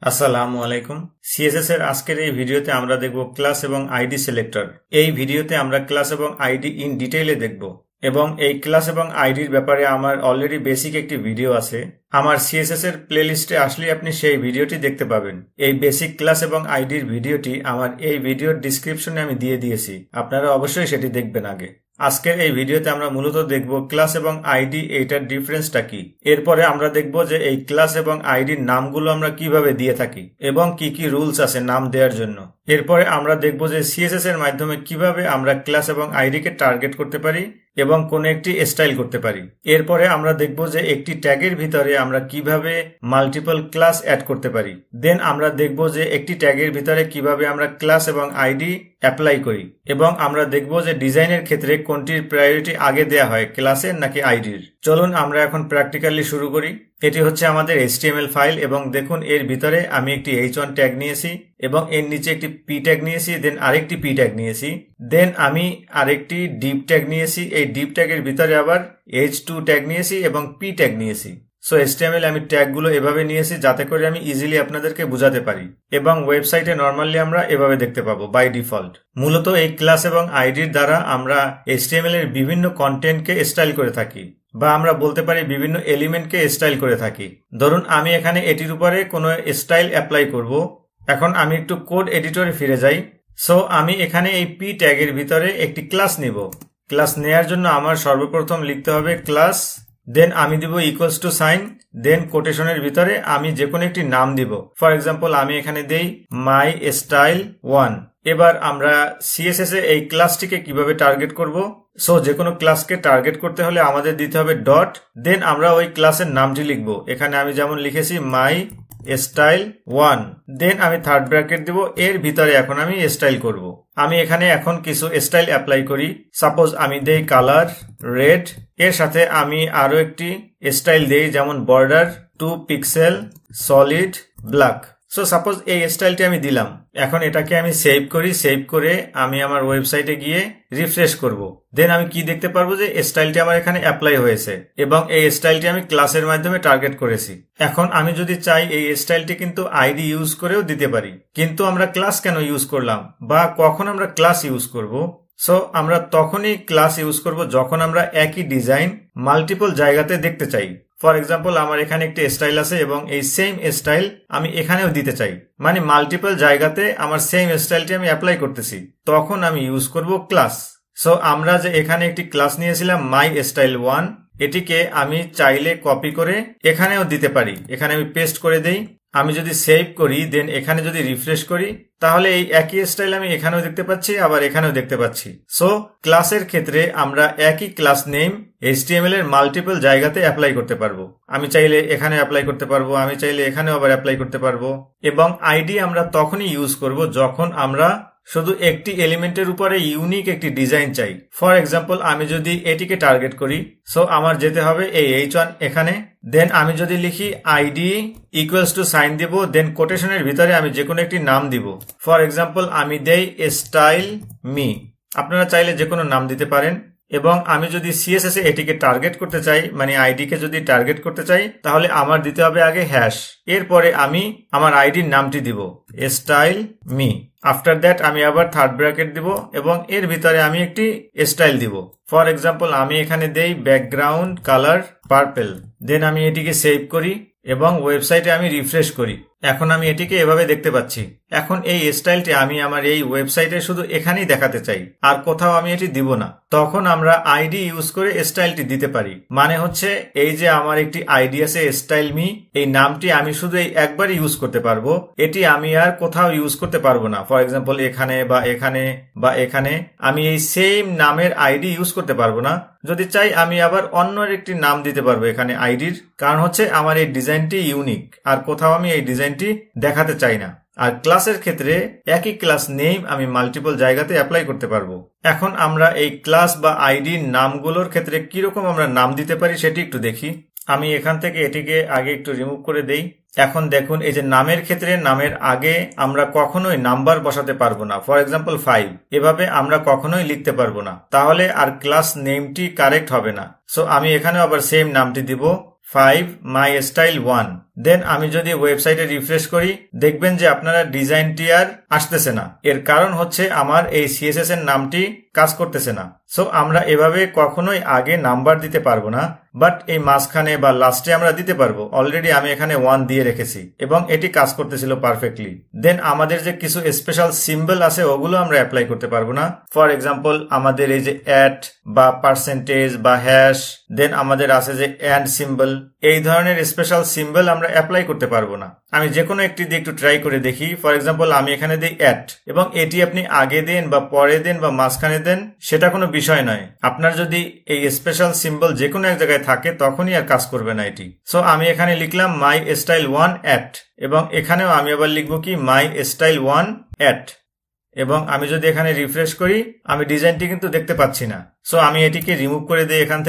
আসসালামু আলাইকুম। সিএসএস এর আজকের এই ভিডিওতে আমরা দেখব ক্লাস এবং আইডি সিলেক্টর। এই ভিডিওতে আমরা ক্লাস এবং আইডি ইন ডিটেইলে দেখব এবং এই ক্লাস এবং আইডির ব্যাপারে আমার অলরেডি বেসিক একটি ভিডিও আছে। আমার সিএসএস এর প্লেলিস্টে আসলে আপনি সেই ভিডিওটি দেখতে পাবেন। এই বেসিক ক্লাস এবং আইডির ভিডিওটি আমার এই ভিডিওর ডিসক্রিপশনে আমি দিয়ে দিয়েছি, আপনারা অবশ্যই সেটি দেখবেন আগে। আজকের এই ভিডিওতে আমরা মূলত দেখব ক্লাস এবং আইডি এইটার ডিফারেন্সটা কি। এরপরে আমরা দেখব যে এই ক্লাস এবং আইডির নামগুলো আমরা কিভাবে দিয়ে থাকি এবং কি কি রুলস আছে নাম দেওয়ার জন্য। এরপরে আমরা দেখব যে সিএসএস এর মাধ্যমে কিভাবে আমরা ক্লাস এবং আইডিকে টার্গেট করতে পারি এবং কোন একটি স্টাইল করতে পারি। এরপরে আমরা দেখব যে একটি ট্যাগের ভিতরে আমরা কিভাবে মাল্টিপল ক্লাস অ্যাড করতে পারি। দেন আমরা দেখব যে একটি ট্যাগের ভিতরে কিভাবে আমরা ক্লাস এবং আইডি অ্যাপ্লাই করি এবং আমরা দেখব যে ডিজাইনের ক্ষেত্রে কোনটির প্রায়োরিটি আগে দেয়া হয়, ক্লাসের নাকি আইডির। চলুন আমরা এখন প্র্যাকটিক্যালি শুরু করি। এটি হচ্ছে আমাদের HTML ফাইল এবং দেখুন এর ভিতরে আমি একটি h1 ট্যাগ নিয়েছি এবং এর নিচে একটি p ট্যাগ নিয়েছি, দেন আরেকটি p ট্যাগ নিয়েছি, দেন আমি আরেকটি div ট্যাগ নিয়েছি। এই div ট্যাগের ভিতরে আবার h2 ট্যাগ নিয়েছি এবং p ট্যাগ নিয়েছি। সো HTML আমি ট্যাগগুলো এভাবে নিয়েছি যাতে করে আমি ইজিলি আপনাদেরকে বোঝাতে পারি এবং ওয়েবসাইটে নরমালি আমরা এভাবে দেখতে পাবো বাই ডিফল্ট। মূলত এই ক্লাস এবং আইডির দ্বারা আমরা HTML এর বিভিন্ন কন্টেন্টকে স্টাইল করে থাকি বা আমরা বলতে পারি বিভিন্ন এলিমেন্টকে স্টাইল করে থাকি। ধরুন আমি এখানে এটির উপরে কোনো স্টাইল অ্যাপ্লাই করব। এখন আমি একটু কোড এডিটরে ফিরে যাই। সো আমি এখানে এই p ট্যাগের ভিতরে একটি ক্লাস নিব। ক্লাস নেয়ার জন্য আমার সর্বপ্রথম লিখতে হবে ক্লাস, দেন আমি দিব ইকুয়ালস টু সাইন, দেন কোটেশনের ভিতরে আমি যে কোনো একটি নাম দিব। ফর এক্সাম্পল আমি এখানে দেই মাই স্টাইল 1। এবার আমরা সিএসএস এ এই ক্লাসটিকে কিভাবে টার্গেট করব। সো যে কোনো ক্লাসকে টার্গেট করতে হলে আমাদের দিতে হবে ডট, দেন আমরা ওই ক্লাসের নামটি লিখব। এখানে আমি যেমন লিখেছি মাই স্টাইল 1, দেন আমি থার্ড ব্র্যাকেট দিব, এর ভিতরে এখন আমি স্টাইল করব। আমি এখানে এখন কিছু স্টাইল অ্যাপ্লাই করি। সাপোজ আমি দেই কালার রেড, এর সাথে আমি আরো একটি স্টাইল দেই যেমন border 2 pixel solid black. So suppose এই স্টাইলটি আমি দিলাম। এখন এটাকে আমি সেভ করি। সেভ করে আমি আমার ওয়েবসাইটে গিয়ে রিফ্রেশ করব। দেন আমি কি দেখতে পারবো যে স্টাইলটি আমার এখানে অ্যাপ্লাই হয়েছে এবং এই স্টাইলটি আমি ক্লাসের মাধ্যমে টার্গেট করেছি। এখন আমি যদি চাই এই স্টাইলটি কিন্তু আইডি ইউজ করেও দিতে পারি, কিন্তু আমরা ক্লাস কেন ইউজ করলাম বা কখন আমরা ক্লাস ইউজ করব। সো আমরা তখনই ক্লাস ইউজ করব যখন আমরা একই ডিজাইন মাল্টিপল জায়গাতে দেখতে চাই। ফর এক্সাম্পল আমার এখানে একটি স্টাইল আছে এবং এই সেম স্টাইল আমি এখানেও দিতে চাই, মানে মাল্টিপল জায়গাতে আমার সেম স্টাইলটি আমি অ্যাপ্লাই করতেছি, তখন আমি ইউজ করব ক্লাস। সো আমরা যে এখানে একটি ক্লাস নিয়েছিলাম মাই স্টাইল 1, এটিকে আমি চাইলে কপি করে এখানেও দিতে পারি। এখানে আমি পেস্ট করে দেই। আমি যদি সেভ করি দেন এখানে যদি রিফ্রেশ করি তাহলে এই একই স্টাইল আমি এখানেও দেখতে পাচ্ছি আবার এখানেও দেখতে পাচ্ছি। সো ক্লাসের ক্ষেত্রে আমরা একই ক্লাস নেম HTML এর মাল্টিপল জায়গাতে অ্যাপ্লাই করতে পারবো। আমি চাইলে এখানে অ্যাপ্লাই করতে পারবো, আমি চাইলে এখানেও আবার অ্যাপ্লাই করতে পারবো। এবং আইডি আমরা তখনই ইউজ করব যখন আমরা শুধু একটি এলিমেন্টের উপরে ইউনিক একটি ডিজাইন চাই। ফর এক্সাম্পল আমি যদি এটিকে টার্গেট করি, সো আমার যেতে হবে এই h1 এখানে, দেন আমি যদি লিখি আইডি ইকুয়ালস টু সাইন দিব, দেন কোটেশনের ভিতরে আমি যে কোনো একটি নাম দিব। ফর এক্সাম্পল আমি দেই স্টাইল মি। আপনারা চাইলে যে কোনো নাম দিতে পারেন। এবং আমি যদি সিএসএস এ এটিকে টার্গেট করতে চাই, মানে আইডি কে যদি টার্গেট করতে চাই, তাহলে আমার দিতে হবে আগে হ্যাশ, এরপরে আমি আমার আইডির নামটি দিব স্টাইল মি। আফটার দ্যাট আমি আবার থার্ড ব্র্যাকেট দিব এবং এর ভিতরে আমি একটি স্টাইল দিব। ফর এক্সাম্পল আমি এখানে দেই ব্যাকগ্রাউন্ড কালার পার্পল, দেন আমি এটিকে সেভ করি এবং ওয়েবসাইটে আমি রিফ্রেশ করি। এখন আমি এটিকে এভাবে দেখতে পাচ্ছি। এখন এই স্টাইলটি আমি আমার এই ওয়েবসাইটে শুধু এখানেই দেখাতে চাই, আর কোথাও আমি এটি দিব না। তখন আমরা আইডি ইউজ করে স্টাইলটি দিতে পারি। মানে হচ্ছে এই যে আমার একটি আইডি আছে স্টাইল মি, এই নামটি আমি শুধু এই একবার ইউজ করতে পারবো, এটি আমি আর কোথাও ইউজ করতে পারবো না। ফর এক্সাম্পল এখানে বা এখানে বা এখানে আমি এই সেম নামের আইডি ইউজ করতে পারবো না। যদি চাই আমি আবার অন্য একটি নাম দিতে পারবো এখানে আইডির, কারণ হচ্ছে আমার এই ডিজাইনটি ইউনিক, আর কোথাও আমি এই ডিজাইনটি দেখাতে চাই না। আর ক্লাসের ক্ষেত্রে একই ক্লাস নেম আমি মাল্টিপল জায়গাতে অ্যাপ্লাই করতে পারবো। এখন আমরা এই ক্লাস বা আইডির নামগুলোর ক্ষেত্রে কিরকম আমরা নাম দিতে পারি সেটি একটু দেখি। আমি এখান থেকে এটিকে আগে একটু রিমুভ করে দেই। এখন দেখুন এই যে নামের ক্ষেত্রে নামের আগে আমরা কখনোই নাম্বার বসাতে পারবো না। ফর এক্সাম্পল 5, এভাবে আমরা কখনোই লিখতে পারবো না, তাহলে আর ক্লাস নেমটি কারেক্ট হবে না। সো আমি এখানে আবার সেম নামটি দিব 5 মাই স্টাইল 1। দেন আমি যদি ওয়েবসাইটে রিফ্রেশ করি দেখবেন যে আপনারা ডিজাইনটি আর আসতেছে না। এর কারণ হচ্ছে আমার এই সিএসএস এর নামটি কাজ করতেছে না। সো আমরা এভাবে কখনোই আগে নাম্বার দিতে পারবো না, বাট এই মাঝখানে বা লাস্টে আমরা দিতে পারবো। অলরেডি আমি এখানে 1 দিয়ে রেখেছি এবং এটি কাজ করতেছিল পারফেক্টলি। দেন আমাদের যে কিছু স্পেশাল সিম্বল আছে ওগুলো আমরা অ্যাপ্লাই করতে পারবো না। ফর এক্সাম্পল আমাদের এই যে অ্যাট বা পার্সেন্টেজ বা হ্যাশ, দেন আমাদের আছে যে অ্যান্ড সিম্বল, এই ধরনের স্পেশাল সিম্বল আমরা অ্যাপ্লাই করতে পারবো না। আমি যে কোনো একটি দিয়ে একটু ট্রাই করে দেখি। ফর এক্সাম্পল আমি এখানে দিই অ্যাট, এবং এটি আপনি আগে দেন বা পরে দেন বা মাঝখানে দেন সেটা কোনো বিষয় নয়। আপনার যদি এই স্পেশাল সিম্বল যে কোনো এক জায়গায় থাকে তখনই আর কাজ করবে না এটি। সো আমি এখানে লিখলাম মাই স্টাইল 1 অ্যাট, এবং এখানেও আমি আবার লিখবো কি মাই স্টাইল 1 অ্যাট, এবং আমি যদি এখানে রিফ্রেশ করি আমি ডিজাইনটি কিন্তু দেখতে পাচ্ছি না। সো আমি এটিকে রিমুভ করে দিই, এখান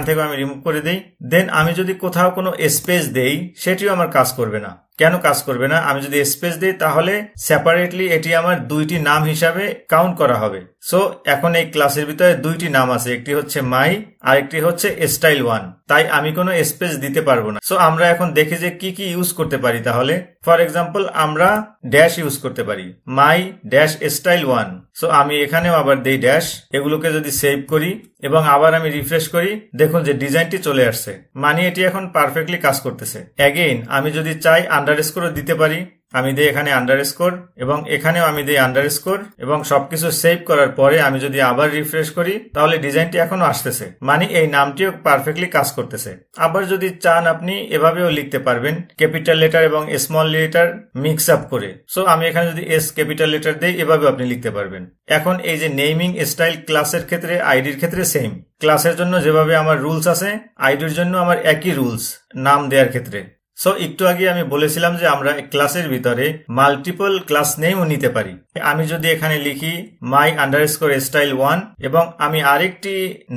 থেকেও আমি রিমুভ করে দিই। দেন আমি যদি কোথাও কোনো স্পেস দেই সেটিও আমার কাজ করবে না। কেন কাজ করবে না? আমি যদি স্পেস দিই তাহলে সেপারেটলি এটি আমার দুইটি নাম হিসাবে কাউন্ট করা হবে। সো এখন এই ক্লাসের ভিতরে দুইটি নাম আছে, একটি হচ্ছে মাই আর একটি হচ্ছে স্টাইল 1, তাই আমি কোনো স্পেস দিতে পারবো না। সো আমরা এখন দেখি যে কি কি ইউজ করতে পারি। তাহলে ফর এক্সাম্পল আমরা ড্যাশ ইউজ করতে পারি, মাই ড্যাশ স্টাইল 1। সো আমি এখানেও আবার দেই ড্যাশ। এগুলোকে যদি সেভ করি এবং আবার আমি রিফ্রেশ করি দেখুন যে ডিজাইনটি চলে আসছে, মানে এটি এখন পারফেক্টলি কাজ করতেছে। অ্যাগেইন আমি যদি চাই আন্ডারস্কোরও দিতে পারি, আমি দিই এখানে আন্ডারস্কোর এবং এখানেও আমি দিই আন্ডারস্কোর, এবং সবকিছু সেভ করার পরে আমি যদি আবার রিফ্রেশ করি তাহলে ডিজাইনটি এখনো আসতেছে, মানে এই নামটিও পারফেক্টলি কাজ করতেছে। আবার যদি চান আপনি এভাবেও লিখতে পারবেন, ক্যাপিটাল লেটার এবং স্মল লেটার মিক্স আপ করে। সো আমি এখানে যদি এস ক্যাপিটাল লেটার দিই এভাবেও আপনি লিখতে পারবেন। এখন এই যে নেমিং স্টাইল ক্লাসের ক্ষেত্রে আইডির ক্ষেত্রে সেম। ক্লাসের জন্য যেভাবে আমার রুলস আছে আইডির জন্য আমার একই রুলস নাম দেওয়ার ক্ষেত্রে। সো একটু আগে আমি বলেছিলাম যে আমরা ক্লাসের ভিতরে মাল্টিপল ক্লাস নেমও নিতে পারি। আমি যদি এখানে লিখি মাই আন্ডারস্কোর স্টাইল 1 এবং আমি আরেকটি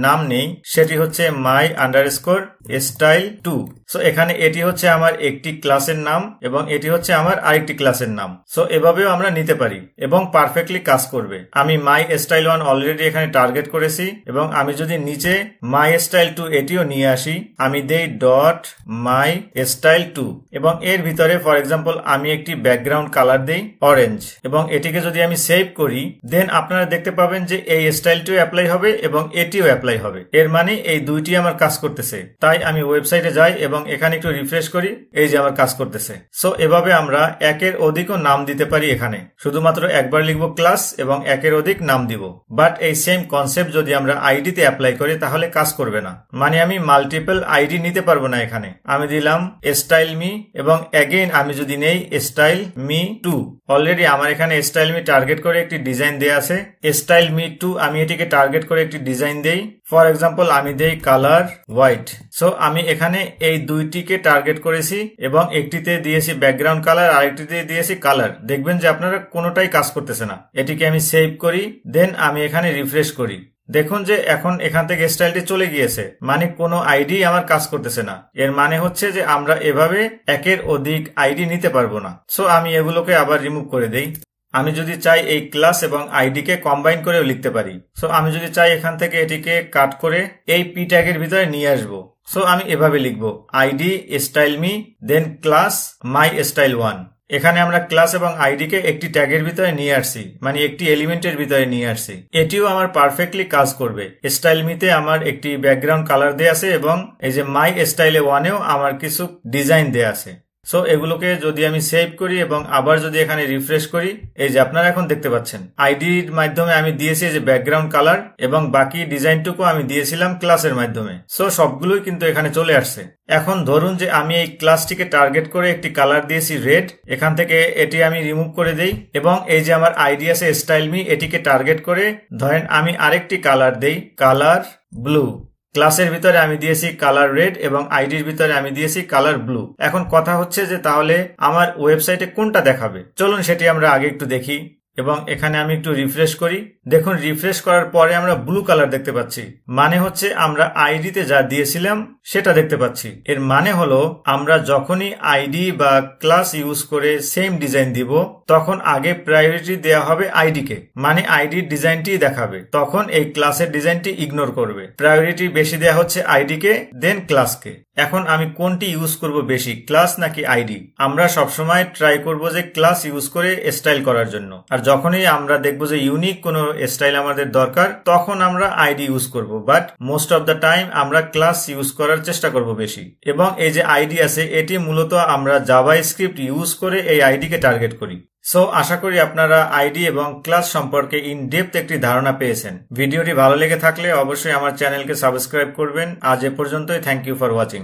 নাম নেই, সেটি হচ্ছে মাই আন্ডারস্কোর স্টাইল 2। সো এখানে এটি হচ্ছে আমার একটি ক্লাসের নাম এবং এটি হচ্ছে আমার আরেকটি ক্লাসের নাম। সো এভাবেও আমরা নিতে পারি এবং পারফেক্টলি কাজ করবে। আমি মাই স্টাইল 1 অলরেডি এখানে টার্গেট করেছি এবং আমি যদি নিচে মাই স্টাইল 2 এটিও নিয়ে আসি, আমি দেই ডট মাই স্টাইল 2 এবং এর ভিতরে ফর এক্সাম্পল আমি একটি ব্যাকগ্রাউন্ড কালার দেই অরেঞ্জ, এবং এটিকে যদি আমি সেভ করি দেন আপনারা দেখতে পাবেন যে এই স্টাইলটিও অ্যাপ্লাই হবে এবং এটিও অ্যাপ্লাই হবে। এর মানে এই দুইটি আমার কাজ করতেছে। তাই আমি ওয়েবসাইটে যাই এবং এখানে একটু রিফ্রেশ করি, এই যে আমার কাজ করতেছে। সো এভাবে আমরা একের অধিকও নাম দিতে পারি। এখানে শুধুমাত্র একবার লিখবো ক্লাস এবং একের অধিক নাম দিব। বাট এই সেম কনসেপ্ট যদি আমরা আইডি তে অ্যাপ্লাই করি তাহলে কাজ করবে না, মানে আমি মাল্টিপল আইডি নিতে পারবো না। এখানে আমি দিলাম স্টাইল মি এবং এগেইন আমি যদি নেই স্টাইল মি 2, অলরেডি আমার এখানে স্টাইল মি টার্গেট করে একটি ডিজাইন দেয়া আছে। স্টাইল মি 2 আমি এটিকে টার্গেট করে একটি ডিজাইন দেই। ফর এক্সাম্পল আমি দেই কালার হোয়াইট। সো আমি এখানে এই দুইটিকে টার্গেট করেছি এবং একটিতে দিয়েছি ব্যাকগ্রাউন্ড কালার, আরেকটিতে দিয়েছি কালার। দেখবেন যে আপনারা কোনোটাই কাজ করতেছে না। এটিকে আমি সেভ করি, দেন আমি এখানে রিফ্রেশ করি। দেখুন যে এখন এখান থেকে স্টাইলটি চলে গিয়েছে, মানে কোনো আইডি আমার কাজ করতেছে না। এর মানে হচ্ছে যে আমরা এভাবে একের অধিক আইডি নিতে পারবো না। সো আমি এগুলোকে আবার রিমুভ করে দেই। আমি যদি চাই এই ক্লাস এবং আইডি কে কম্বাইন করেও লিখতে পারি। সো আমি যদি চাই এখান থেকে এটিকে কাট করে এই পি ট্যাগের ভিতরে নিয়ে আসবো। সো আমি এভাবে লিখবো আইডি স্টাইল মি দেন ক্লাস মাই স্টাইল 1। এখানে আমরা ক্লাস এবং আইডি কে একটি ট্যাগের ভিতরে নিয়ে আসছি, মানে একটি এলিমেন্টের ভিতরে নিয়ে আসছি। এটিও আমার পারফেক্টলি কাজ করবে। স্টাইল মিতে আমার একটি ব্যাকগ্রাউন্ড কালার দেয়া আছে এবং এই যে মাই স্টাইলে 1এও আমার কিছু ডিজাইন দেয়া আছে। সো এগুলোকে যদি আমি সেভ করি এবং আবার যদি এখানে রিফ্রেশ করি, এই যে আপনারা এখন দেখতে পাচ্ছেন আইডির মাধ্যমে আমি দিয়েছি যে ব্যাকগ্রাউন্ড কালার এবং বাকি ডিজাইনটুকু আমি দিয়েছিলাম ক্লাসের মাধ্যমে। সো সবগুলোই কিন্তু এখানে চলে আসছে। এখন ধরুন যে আমি এই ক্লাসটিকে টার্গেট করে একটি কালার দিয়েছি রেড, এখান থেকে এটি আমি রিমুভ করে দেই এবং এই যে আমার আইডি আছে স্টাইল মি, এটিকে টার্গেট করে ধরেন আমি আরেকটি কালার দেই কালার ব্লু। ক্লাসের ভিতরে আমি দিয়েছি কালার রেড এবং আইডির ভিতরে আমি দিয়েছি কালার ব্লু। এখন কথা হচ্ছে যে তাহলে আমার ওয়েবসাইটে কোনটা দেখাবে, চলুন সেটি আমরা আগে একটু দেখি এবং এখানে আমি একটু রিফ্রেশ করি। দেখুন রিফ্রেশ করার পরে আমরা ব্লু কালার দেখতে পাচ্ছি, মানে হচ্ছে আমরা আইডিতে যা দিয়েছিলাম সেটা দেখতে পাচ্ছি। এর মানে হলো আমরা যখনই আইডি বা ক্লাস ইউজ করে সেম ডিজাইন দিব তখন আগে প্রায়োরিটি দেওয়া হবে আইডি কে, মানে আইডির ডিজাইনটি দেখাবে, তখন এই ক্লাসের ডিজাইনটি ইগনোর করবে। প্রায়োরিটি বেশি দেওয়া হচ্ছে আইডি কে, দেন ক্লাসকে। এখন আমি কোনটি ইউজ করব বেশি, ক্লাস নাকি আইডি? আমরা সবসময় ট্রাই করব যে ক্লাস ইউজ করে স্টাইল করার জন্য, আর যখনই আমরা দেখবো যে ইউনিক কোনো স্টাইল আমাদের দরকার তখন আমরা আইডি ইউজ করব, but most of the time আমরা ক্লাস ইউজ করার চেষ্টা করব বেশি। এবং এই যে আইডি আছে এটি মূলত আমরা জাভাস্ক্রিপ্ট ইউজ করে এই আইডি কে টার্গেট করি। সো আশা করি আপনারা আইডি এবং ক্লাস সম্পর্কে ইন ডেপথ একটি ধারণা পেয়েছেন। ভিডিওটি ভালো লেগে থাকলে অবশ্যই আমার চ্যানেলকে সাবস্ক্রাইব করবেন। আজ এ পর্যন্তই। Thank you for watching.